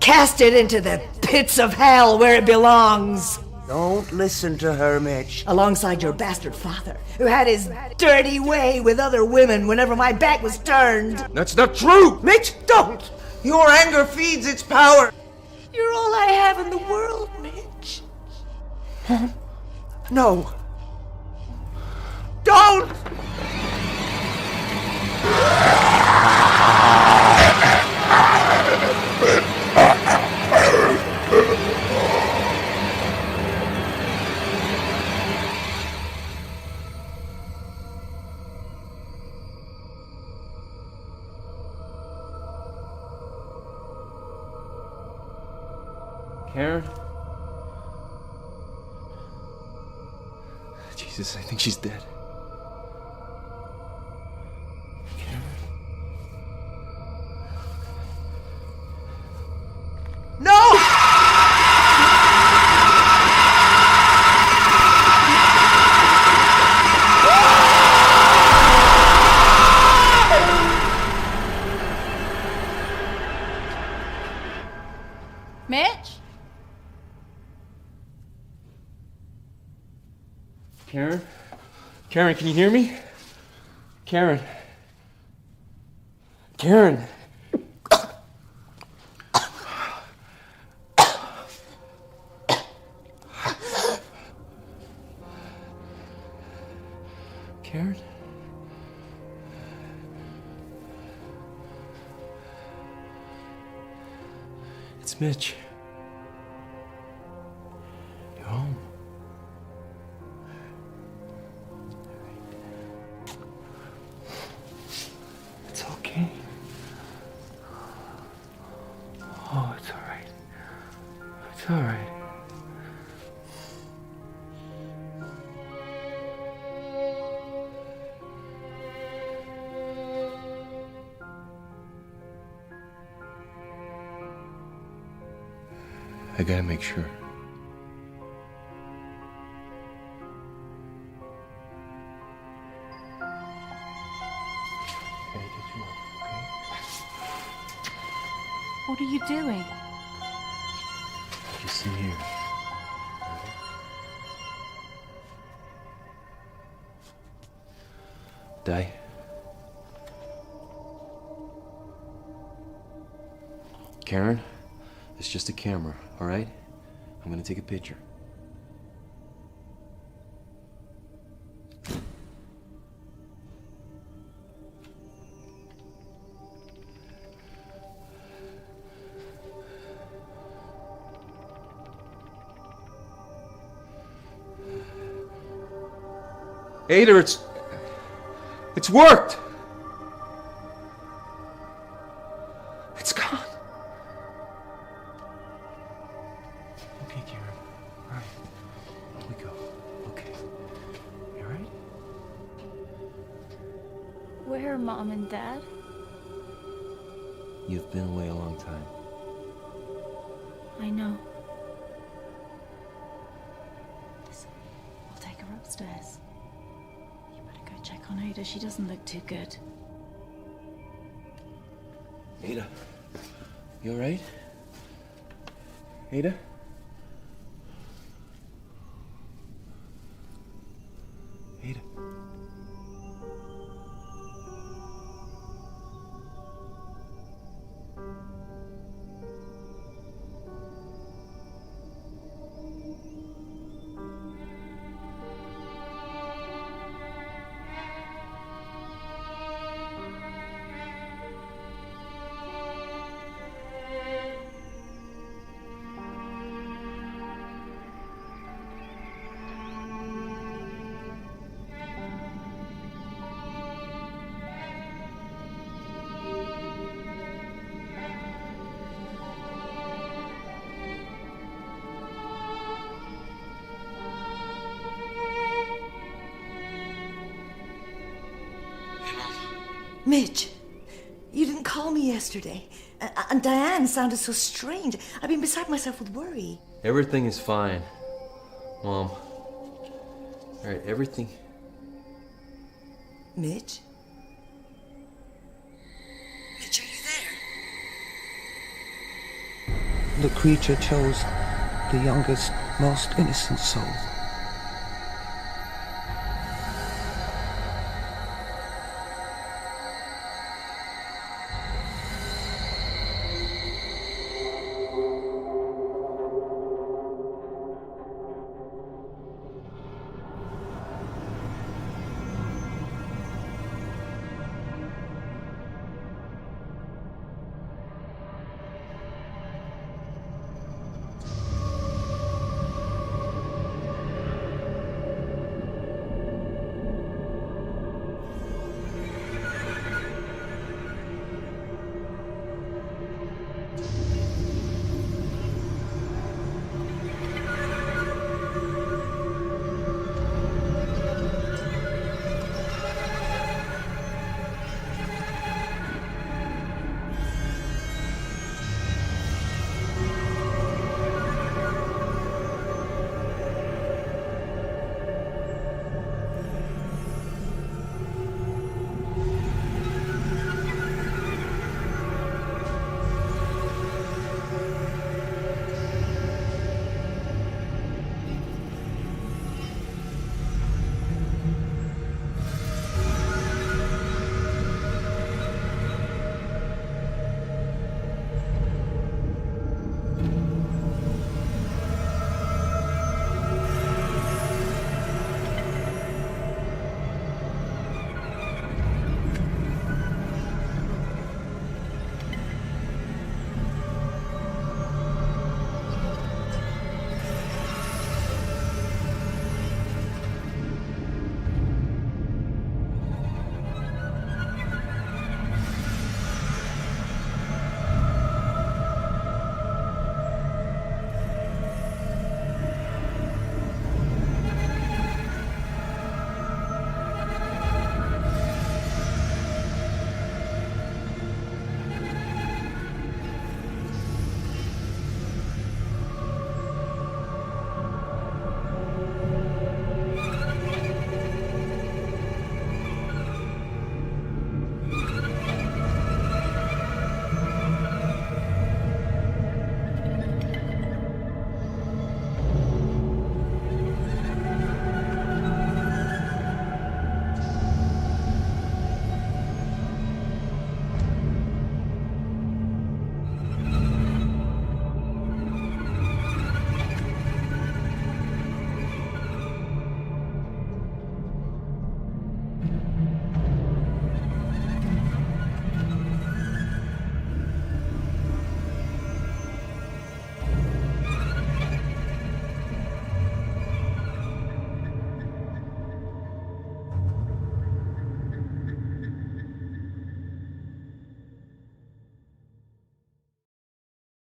cast it into the pits of hell where it belongs. Don't listen to her, Mitch. Alongside your bastard father, who had his dirty way with other women whenever my back was turned. That's not true! Mitch, don't! Your anger feeds its power. You're all I have in the world, Mitch. No. Don't! Karen? Jesus, I think she's dead. Karen? No! Mitch? Karen? Karen, can you hear me? Karen? Karen? Karen? It's Mitch. You're home. It's okay. Oh, it's all right. It's all right. I gotta make sure. Gotta get you up, okay? What are you doing? Just in here. Die. Karen, it's just a camera, all right? I'm gonna take a picture. Ada, it's worked. It's gone. Okay, Karen. All right. Here we go. Okay. You all right? Where are Mom and Dad? You've been away a long time. I know. Listen, I'll take her upstairs. You better go check on Ada. She doesn't look too good. Ada, you all right? Ada? Ada? Mitch, you didn't call me yesterday. And Diane sounded so strange. I've been beside myself with worry. Everything is fine, Mom. All right, everything. Mitch? Mitch, are you there? The creature chose the youngest, most innocent soul.